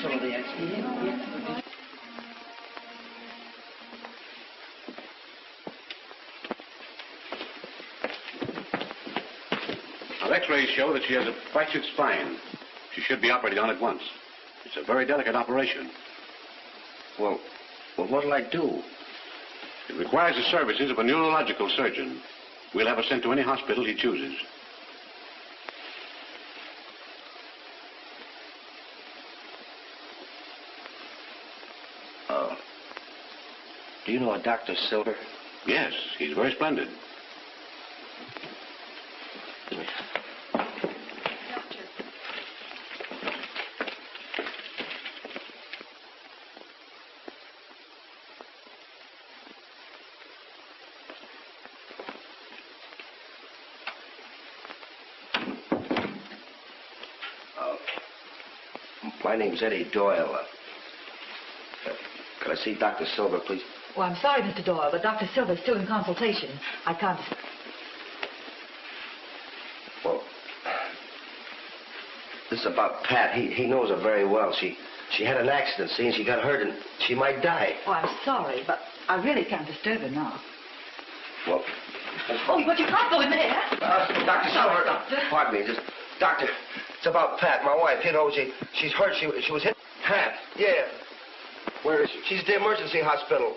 saw the accident. Our x-rays show that she has a fractured spine. She should be operated on at once. It's a very delicate operation. Well, what'll I do? It requires the services of a neurological surgeon. We'll have her sent to any hospital he chooses. Do you know a Dr. Silver? Yes, he's very splendid. My name's Eddie Doyle. Could I see Dr. Silver, please? Oh, I'm sorry, Mr. Doyle, but Dr. Silver's still in consultation. I can't... Well, this is about Pat. He knows her very well. She had an accident, see, and she got hurt, and she might die. Oh, I'm sorry, but I really can't disturb her now. Well... Oh, but you can't go in there. Dr. Silver, pardon me, Doctor, it's about Pat, my wife. You know, she's hurt. She was hit. Pat? Yeah. Where is she? She's at the emergency hospital.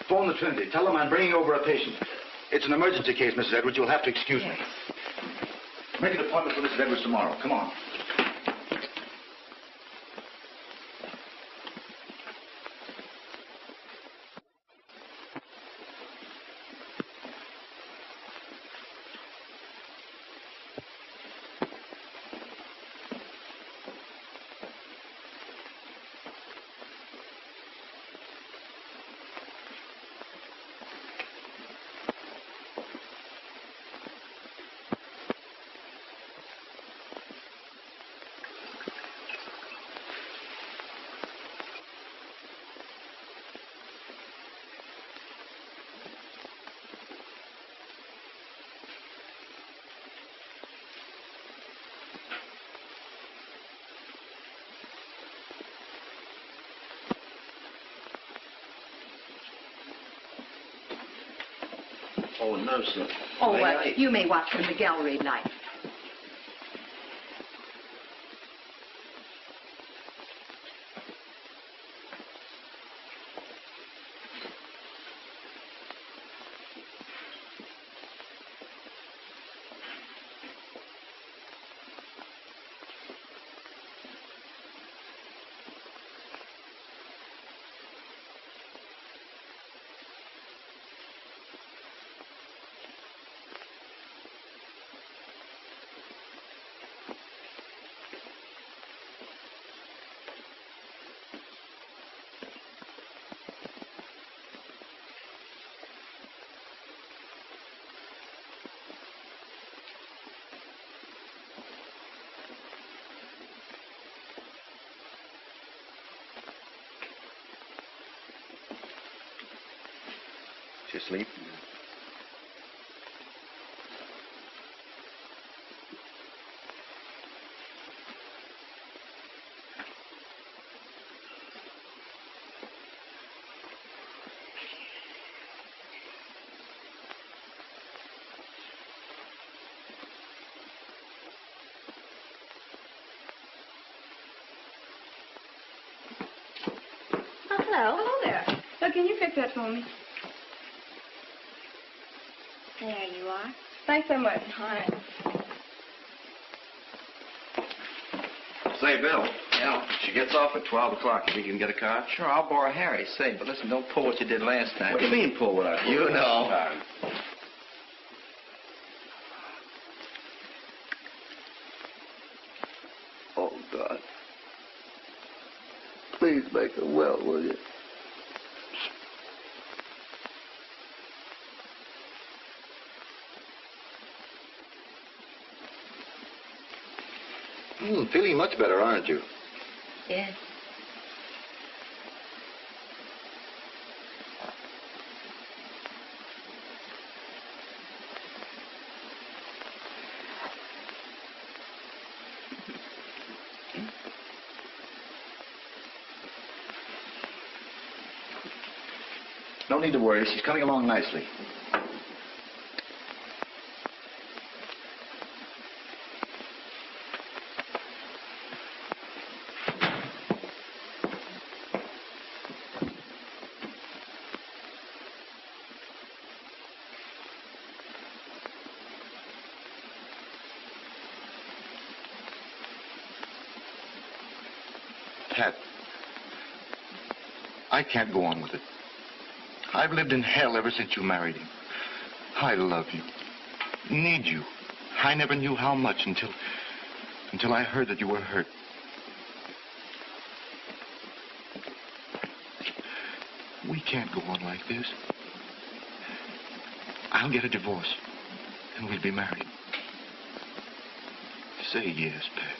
Phone the Trinity. Tell them I'm bringing over a patient. It's an emergency case, Mrs. Edwards. You'll have to excuse me. Make an appointment for Mrs. Edwards tomorrow. Come on. Oh, no, sir. Oh, you may watch from the gallery light. She asleep? Oh, hello. Hello there. So can you fix that for me? There you are. Thanks so much. Hi. Say, Bill. Yeah? She gets off at 12 o'clock. You think you can get a car? Sure, I'll borrow Harry. Say, but listen, don't pull what you did last time. What do you mean, pull what I pulled? You know. Oh, God. Please make her well, will you? Feeling much better, aren't you? Yes. don't need to worry. She's coming along nicely. Pat, I can't go on with it. I've lived in hell ever since you married him. I love you. Need you. I never knew how much until I heard that you were hurt. We can't go on like this. I'll get a divorce, and we'll be married. Say yes, Pat.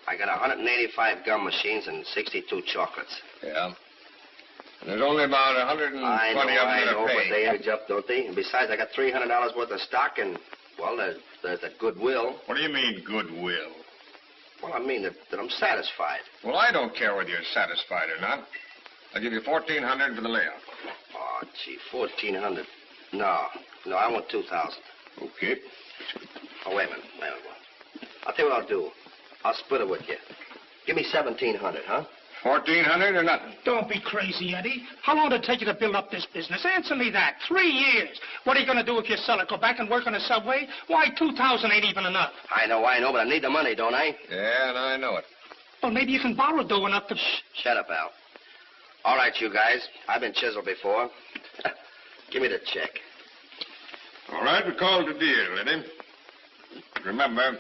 I got 185 gum machines and 62 chocolates. Yeah. And there's only about 120 I know, of them but pay. they edge up, don't they? And besides, I got $300 worth of stock and, well, there's the goodwill. What do you mean, goodwill? Well, I mean that I'm satisfied. Well, I don't care whether you're satisfied or not. I'll give you $1,400 for the layout. Oh, gee, $1,400. No, I want $2,000. Okay. Oh, wait a minute. I'll tell you what I'll do. I'll split it with you. Give me $1,700, huh? $1,400 or nothing. Don't be crazy, Eddie. How long did it take you to build up this business? Answer me that. 3 years. What are you going to do if you sell it? Go back and work on a subway? Why, $2,000 ain't even enough. I know, but I need the money, don't I? Yeah, and I know it. Well, maybe you can borrow dough enough to... Shut up, Al. All right, you guys. I've been chiseled before. Give me the check. All right, we called a deal, Eddie. Remember,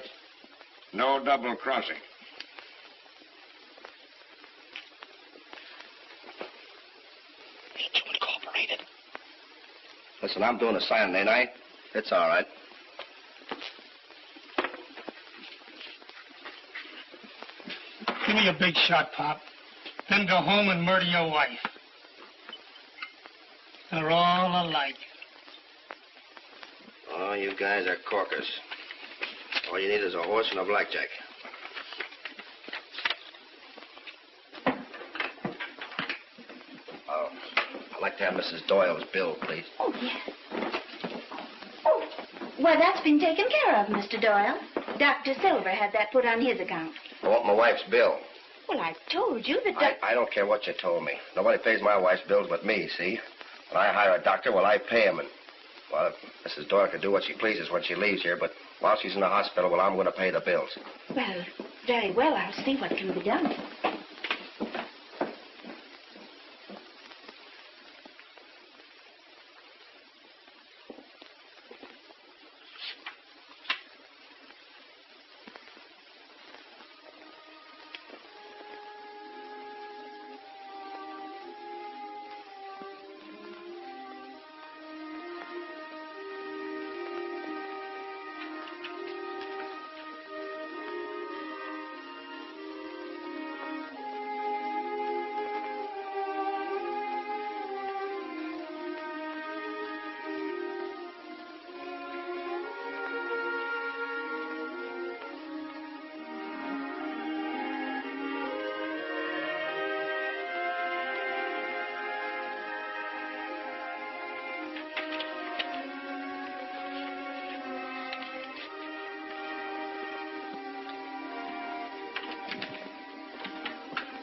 no double crossing. Ain't you incorporated? Listen, I'm doing the signing, ain't I? It's all right. Give me a big shot, Pop. Then go home and murder your wife. They're all alike. Oh, you guys are corkers. All you need is a horse and a blackjack. Oh, I'd like to have Mrs. Doyle's bill, please. Oh, yes. Oh, well, that's been taken care of, Mr. Doyle. Dr. Silver had that put on his account. I want my wife's bill. Well, I told you that... I don't care what you told me. Nobody pays my wife's bills but me, see? When I hire a doctor, well, I pay him. And, well, Mrs. Doyle can do what she pleases when she leaves here, but while she's in the hospital, well, I'm going to pay the bills. Well, very well. I'll see what can be done.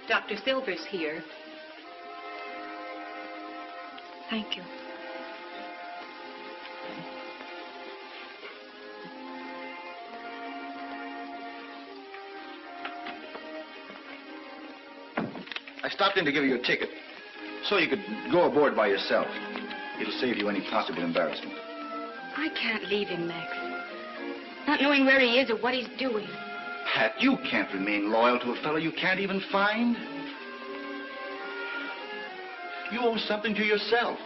Dr. Silver's here. Thank you. I stopped in to give you a ticket, so you could go aboard by yourself. It'll save you any possible embarrassment. I can't leave him, Max. Not knowing where he is or what he's doing. Pat, you can't remain loyal to a fellow you can't even find. You owe something to yourself.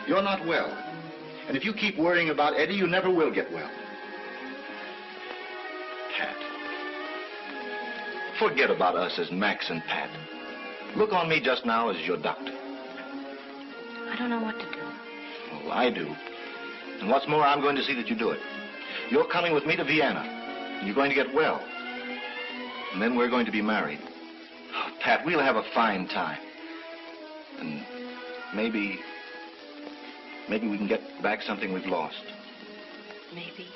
You're not well. And if you keep worrying about Eddie, you never will get well. Pat. Forget about us as Max and Pat. Look on me just now as your doctor. I don't know what to do. Well, I do. And what's more, I'm going to see that you do it. You're coming with me to Vienna. And you're going to get well. And then we're going to be married. Oh, Pat, we'll have a fine time. And maybe we can get back something we've lost. Maybe.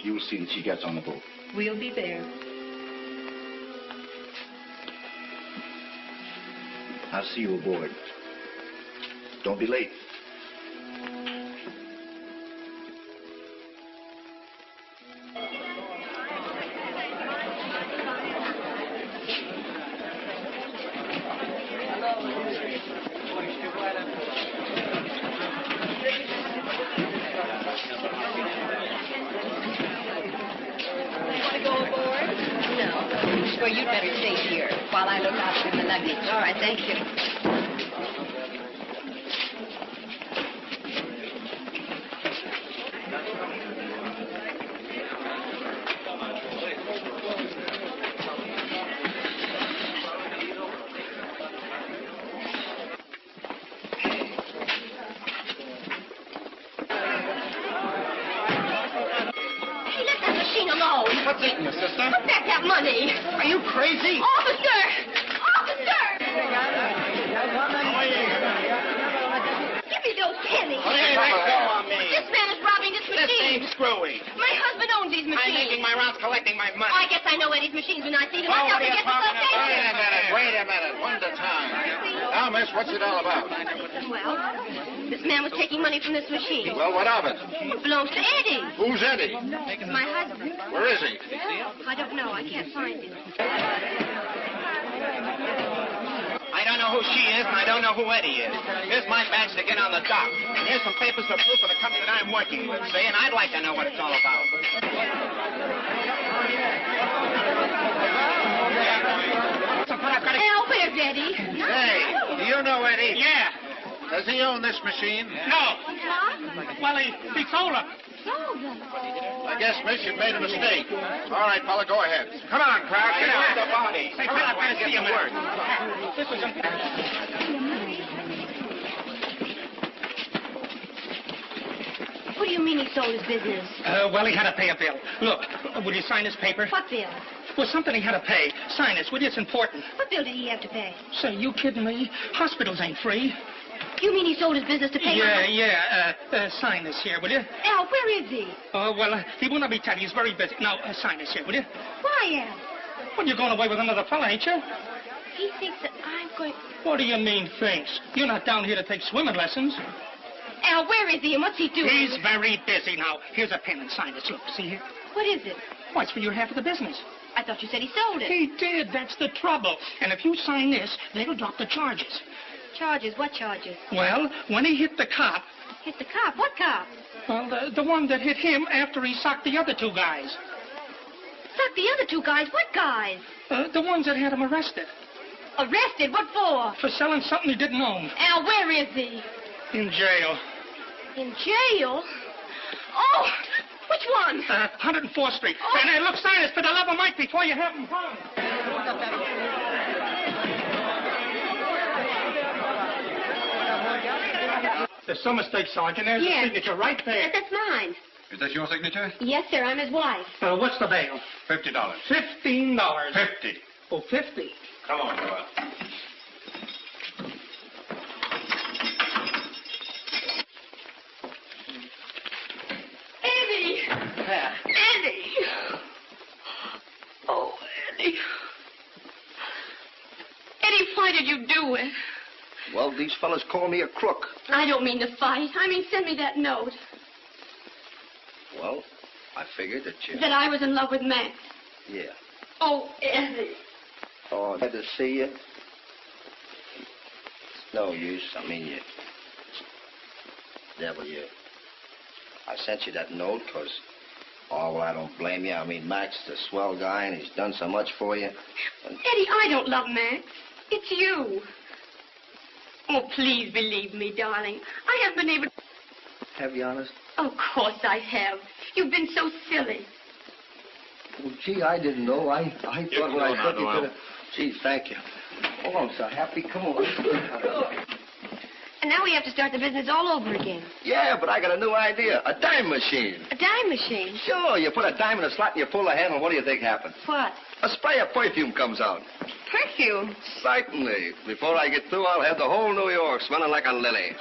You'll see that she gets on the boat. We'll be there. I'll see you aboard. Don't be late. Well, you'd better stay here while I look after the luggage. All right, thank you. What's eating you, sister? Put back that money. Are you crazy? Officer! Officer! Give me those pennies. Hey, let go of me. This man is robbing this This machine. ain't screwy. My husband owns these machines. I'm making my rounds collecting my money. I guess I know Eddie's machines when I see them. Oh, I what are got to you get the talking about? location. Wait a minute. One at a time. Now, miss, what's it all about? Well, this man was taking money from this machine. Well, what of it? It belongs to Eddie. Who's Eddie? My husband. Where is he? I don't know. I can't find him. I don't know who she is, and I don't know who Eddie is. Here's my badge to get on the dock. And here's some papers to proof of the company that I'm working with, see? And I'd like to know what it's all about. Al, where's Eddie? Hey, do you know Eddie? Yeah. Does he own this machine? No. What? Well, he sold them. Sold them. I guess, miss, you've made a mistake. All right, fella, go ahead. Come on, crowd. Get out. the body. Say, Come on, I've got to get see you, to work. This is What do you mean he sold his business? well, he had to pay a bill. Look, will you sign this paper? What bill? Well, something he had to pay. Sign this, will you? It's important. What bill did he have to pay? Say, you kidding me? Hospitals ain't free. You mean he sold his business to pay sign this here, will you? Al, where is he? Oh, well, he will not be telling. He's very busy. Now, sign this here, will you? Why, Al? Well, you're going away with another fella, ain't you? He thinks that I'm going... What do you mean, thinks? You're not down here to take swimming lessons. Al, where is he and what's he doing? He's very busy now. Here's a pen and sign this. Look, see here? What is it? Why, it's for your half of the business. I thought you said he sold it. He did. That's the trouble. And if you sign this, they'll drop the charges. Charges? What charges? Well, when he hit the cop... Hit the cop? What cop? Well, the one that hit him after he socked the other two guys. Socked the other two guys? What guys? The ones that had him arrested. Arrested? What for? For selling something he didn't own. Al, where is he? In jail. In jail? Oh, which one? 104th Street. Oh. And look, sign this for the love of Mike before you have him hung. There's some mistake, Sergeant. There's Yes. the signature right there. Yes, that's mine. Is that your signature? Yes, sir. I'm his wife. What's the bail? $50. $15. 50. Oh, 50. Come on, go out. Eddie! Eddie! Oh, Eddie. Eddie, why did you do it? Well, these fellas call me a crook. I don't mean to fight. I mean, send me that note. Well, I figured that you... That I was in love with Max. Yeah. Oh, Eddie. Oh, glad to see you. It's no use. I mean, you... Devil, you... I sent you that note because... Oh, well, I don't blame you. I mean, Max is a swell guy, and he's done so much for you. And... Eddie, I don't love Max. It's you. Oh, please believe me, darling. I haven't been able... Have you, honest? Of course I have. You've been so silly. Well, gee, I didn't know. I thought when I took you to the... Gee, thank you. Oh, I'm so happy. Come on. And now we have to start the business all over again. Yeah, but I got a new idea. A dime machine. A dime machine? Sure, you put a dime in a slot and you pull the handle. What do you think happens? What? A spray of perfume comes out. Perfume? Certainly. Before I get through, I'll have the whole New York smelling like a lily.